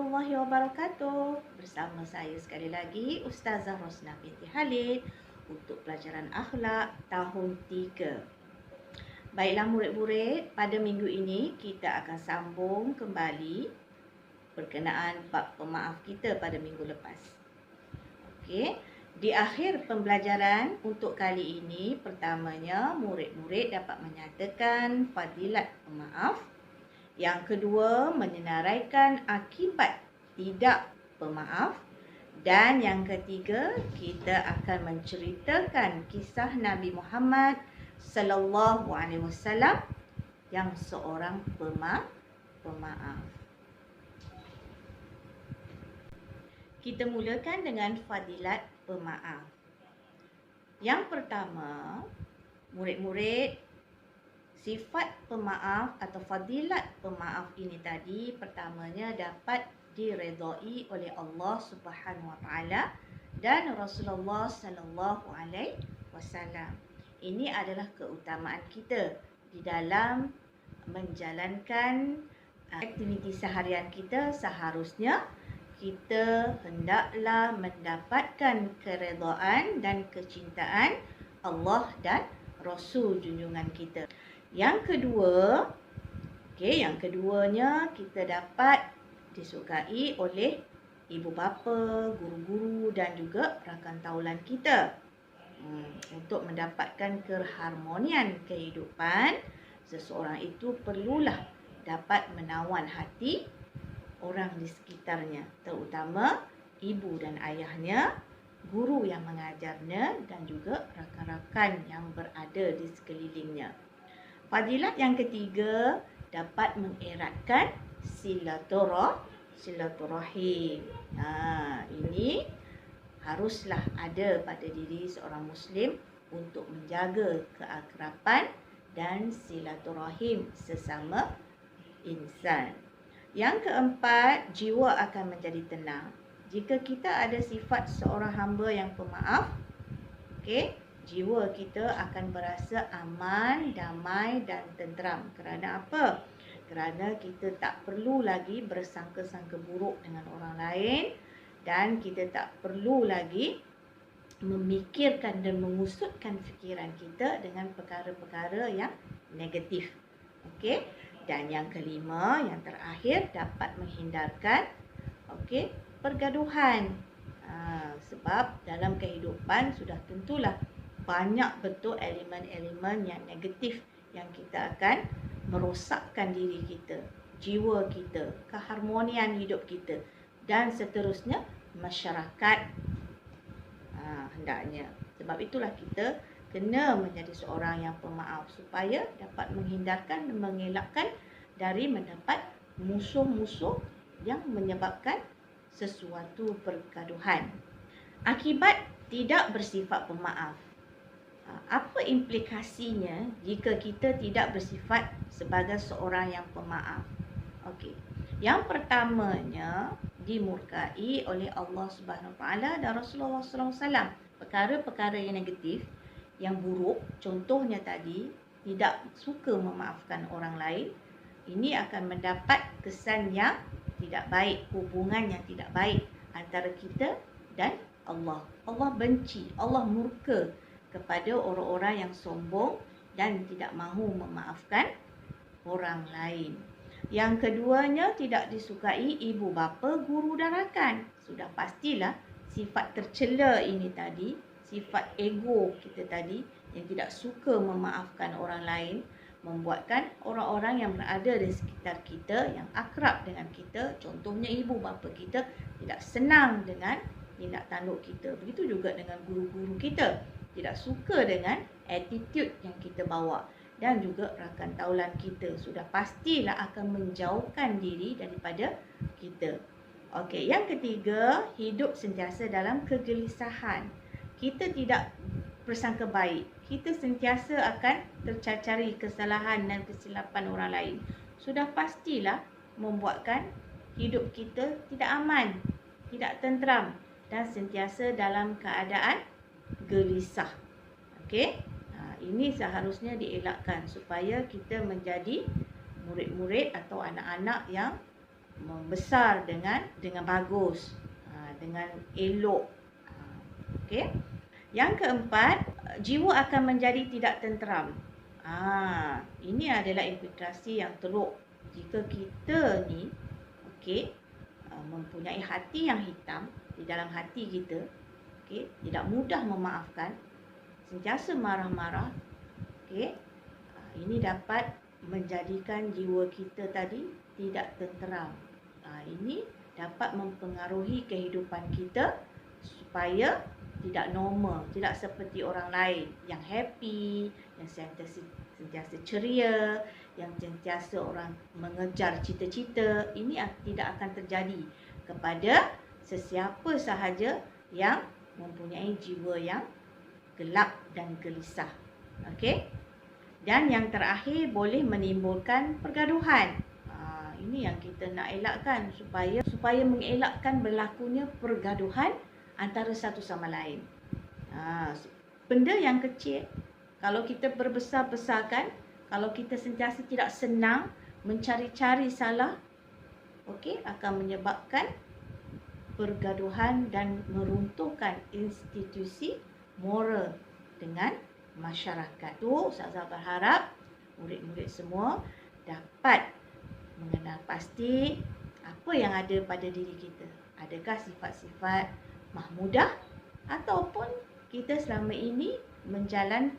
warahmatullahi wabarakatuh. Bersama saya sekali lagi Ustazah Rosnah binti Khalid untuk pelajaran akhlak tahun 3. Baiklah murid-murid, pada minggu ini kita akan sambung kembali berkenaan bab pemaaf kita pada minggu lepas. Okey, di akhir pembelajaran untuk kali ini, pertamanya murid-murid dapat menyatakan fadilat pemaaf. Yang kedua, menyenaraikan akibat tidak pemaaf. Dan yang ketiga, kita akan menceritakan kisah Nabi Muhammad sallallahu alaihi wasallam yang seorang pemaaf. Kita mulakan dengan fadilat pemaaf. Yang pertama, murid-murid, sifat pemaaf atau fadilat pemaaf ini tadi pertamanya dapat diredai oleh Allah Subhanahu Wa Taala dan Rasulullah Sallallahu Alaihi Wasallam. Ini adalah keutamaan kita di dalam menjalankan aktiviti seharian kita. Seharusnya kita hendaklah mendapatkan keredaan dan kecintaan Allah dan Rasul junjungan kita. Yang kedua, yang keduanya kita dapat disukai oleh ibu bapa, guru-guru dan juga rakan taulan kita. Untuk mendapatkan keharmonian kehidupan, seseorang itu perlulah dapat menawan hati orang di sekitarnya, terutama ibu dan ayahnya, guru yang mengajarnya dan juga rakan-rakan yang berada di sekelilingnya. Fadilat yang ketiga dapat mengeratkan silaturahim. Ini haruslah ada pada diri seorang Muslim untuk menjaga keakraban dan silaturahim sesama insan. Yang keempat, jiwa akan menjadi tenang. Jika kita ada sifat seorang hamba yang pemaaf, jiwa kita akan berasa aman, damai dan tenteram. Kerana apa? Kerana kita tak perlu lagi bersangka-sangka buruk dengan orang lain dan kita tak perlu lagi memikirkan dan mengusutkan fikiran kita dengan perkara-perkara yang negatif. Dan yang kelima, yang terakhir, dapat menghindarkan pergaduhan. Sebab dalam kehidupan sudah tentulah banyak betul elemen-elemen yang negatif yang kita akan merosakkan diri kita, jiwa kita, keharmonian hidup kita dan seterusnya masyarakat hendaknya. Sebab itulah kita kena menjadi seorang yang pemaaf supaya dapat menghindarkan dan mengelakkan dari mendapat musuh-musuh yang menyebabkan sesuatu pergaduhan. Akibat tidak bersifat pemaaf. Apa implikasinya jika kita tidak bersifat sebagai seorang yang pemaaf? Yang pertamanya, dimurkai oleh Allah Subhanahu Wa Taala dan Rasulullah Sallallahu Alaihi Wasallam. Perkara-perkara yang negatif, yang buruk, contohnya tadi, tidak suka memaafkan orang lain, ini akan mendapat kesan yang tidak baik, hubungan yang tidak baik antara kita dan Allah. Allah benci, Allah murka kepada orang-orang yang sombong dan tidak mahu memaafkan orang lain. Yang keduanya, tidak disukai ibu bapa, guru dan rakan. Sudah pastilah sifat tercela ini tadi, sifat ego kita tadi yang tidak suka memaafkan orang lain, membuatkan orang-orang yang berada di sekitar kita, yang akrab dengan kita, contohnya ibu bapa kita, tidak senang dengan tindak tanduk kita. Begitu juga dengan guru-guru kita, tidak suka dengan attitude yang kita bawa. Dan juga rakan taulan kita sudah pastilah akan menjauhkan diri daripada kita. Yang ketiga, hidup sentiasa dalam kegelisahan. Kita tidak bersangka baik. Kita sentiasa akan tercacari kesalahan dan kesilapan orang lain. Sudah pastilah membuatkan hidup kita tidak aman, tidak tenteram dan sentiasa dalam keadaan gelisah. Ini seharusnya dielakkan supaya kita menjadi murid-murid atau anak-anak yang membesar dengan bagus, dengan elok. Okey. Yang keempat, jiwa akan menjadi tidak tenteram. Ini adalah implikasi yang teruk jika kita ni mempunyai hati yang hitam di dalam hati kita, tidak mudah memaafkan, sentiasa marah-marah. Ini dapat menjadikan jiwa kita tadi tidak tenteram. Ini dapat mempengaruhi kehidupan kita supaya tidak normal, tidak seperti orang lain yang happy, yang sentiasa ceria, yang sentiasa orang mengejar cita-cita. Ini tidak akan terjadi kepada sesiapa sahaja yang mempunyai jiwa yang gelap dan gelisah. Okey. Dan yang terakhir, boleh menimbulkan pergaduhan. Ini yang kita nak elakkan supaya mengelakkan berlakunya pergaduhan antara satu sama lain. Benda yang kecil, kalau kita berbesar-besarkan, kalau kita sentiasa tidak senang mencari-cari salah, akan menyebabkan pergaduhan dan meruntuhkan institusi moral dengan masyarakat. Tu Ustazah berharap murid-murid semua dapat mengenal pasti apa yang ada pada diri kita. Adakah sifat-sifat mahmudah ataupun kita selama ini menjalani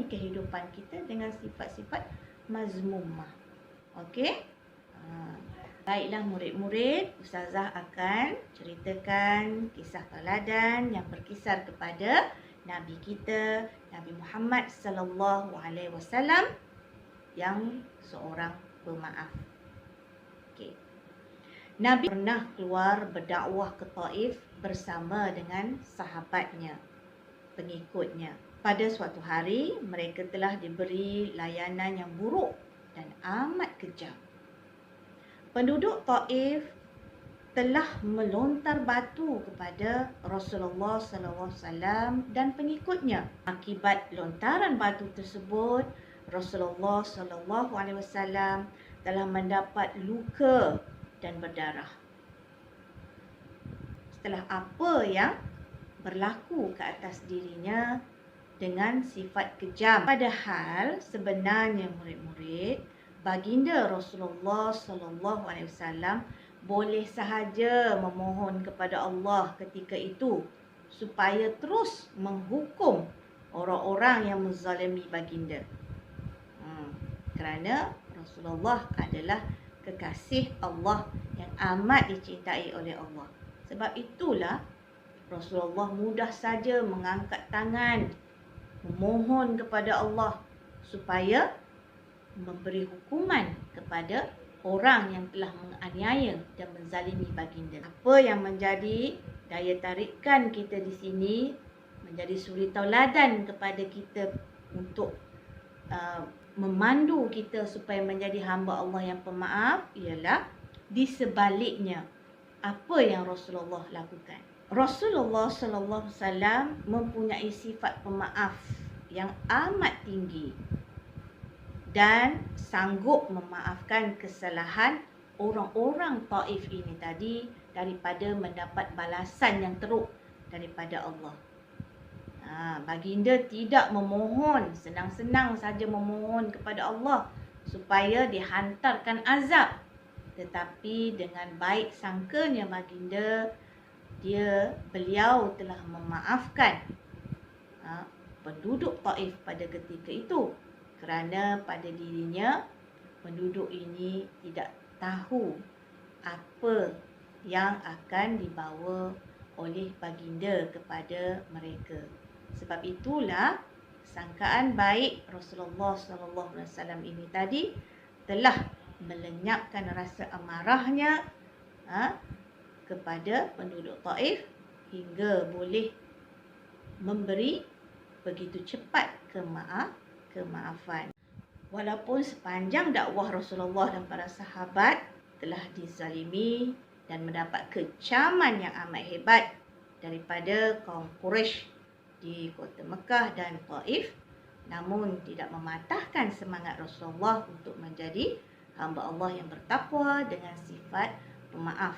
kehidupan kita dengan sifat-sifat mazmumah. Okey? Baiklah murid-murid, Ustazah akan ceritakan kisah tauladan yang berkisar kepada Nabi kita, Nabi Muhammad sallallahu alaihi wasallam yang seorang pemaaf. Nabi pernah keluar berdakwah ke Taif bersama dengan sahabatnya, pengikutnya. Pada suatu hari, mereka telah diberi layanan yang buruk dan amat kejam. Penduduk Taif telah melontar batu kepada Rasulullah SAW dan pengikutnya. Akibat lontaran batu tersebut, Rasulullah SAW telah mendapat luka dan berdarah. Setelah apa yang berlaku ke atas dirinya dengan sifat kejam. Padahal sebenarnya murid-murid, baginda Rasulullah SAW boleh sahaja memohon kepada Allah ketika itu supaya terus menghukum orang-orang yang menzalimi baginda. Kerana Rasulullah adalah kekasih Allah yang amat dicintai oleh Allah. Sebab itulah Rasulullah mudah saja mengangkat tangan, memohon kepada Allah supaya memberi hukuman kepada orang yang telah menganiaya dan menzalimi baginda. Apa yang menjadi daya tarikan kita di sini, menjadi suri tauladan kepada kita untuk memandu kita supaya menjadi hamba Allah yang pemaaf, ialah di sebaliknya apa yang Rasulullah lakukan. Rasulullah SAW mempunyai sifat pemaaf yang amat tinggi dan sanggup memaafkan kesalahan orang-orang Taif ini tadi daripada mendapat balasan yang teruk daripada Allah. Baginda tidak memohon, senang-senang saja memohon kepada Allah supaya dihantarkan azab. Tetapi dengan baik sangkanya baginda, beliau telah memaafkan penduduk Taif pada ketika itu. Kerana pada dirinya, penduduk ini tidak tahu apa yang akan dibawa oleh baginda kepada mereka. Sebab itulah sangkaan baik Rasulullah SAW ini tadi telah melenyapkan rasa amarahnya kepada penduduk Taif hingga boleh memberi begitu cepat kemaafan. Walaupun sepanjang dakwah Rasulullah dan para sahabat telah dizalimi dan mendapat kecaman yang amat hebat daripada kaum Quraisy di kota Mekah dan Taif, namun tidak mematahkan semangat Rasulullah untuk menjadi hamba Allah yang bertakwa dengan sifat pemaaf,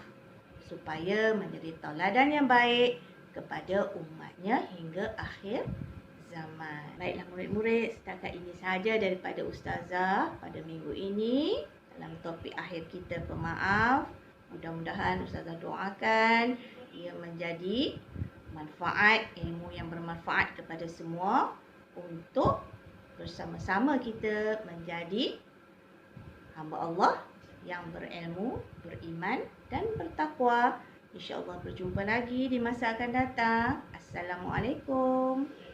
supaya menjadi tauladan yang baik kepada umatnya hingga akhir zaman. Baiklah murid-murid, setakat ini sahaja daripada Ustazah pada minggu ini dalam topik akhir kita pemaaf. Mudah-mudahan Ustazah doakan ia menjadi manfaat, ilmu yang bermanfaat kepada semua untuk bersama-sama kita menjadi hamba Allah yang berilmu, beriman dan bertakwa. InsyaAllah berjumpa lagi di masa akan datang. Assalamualaikum.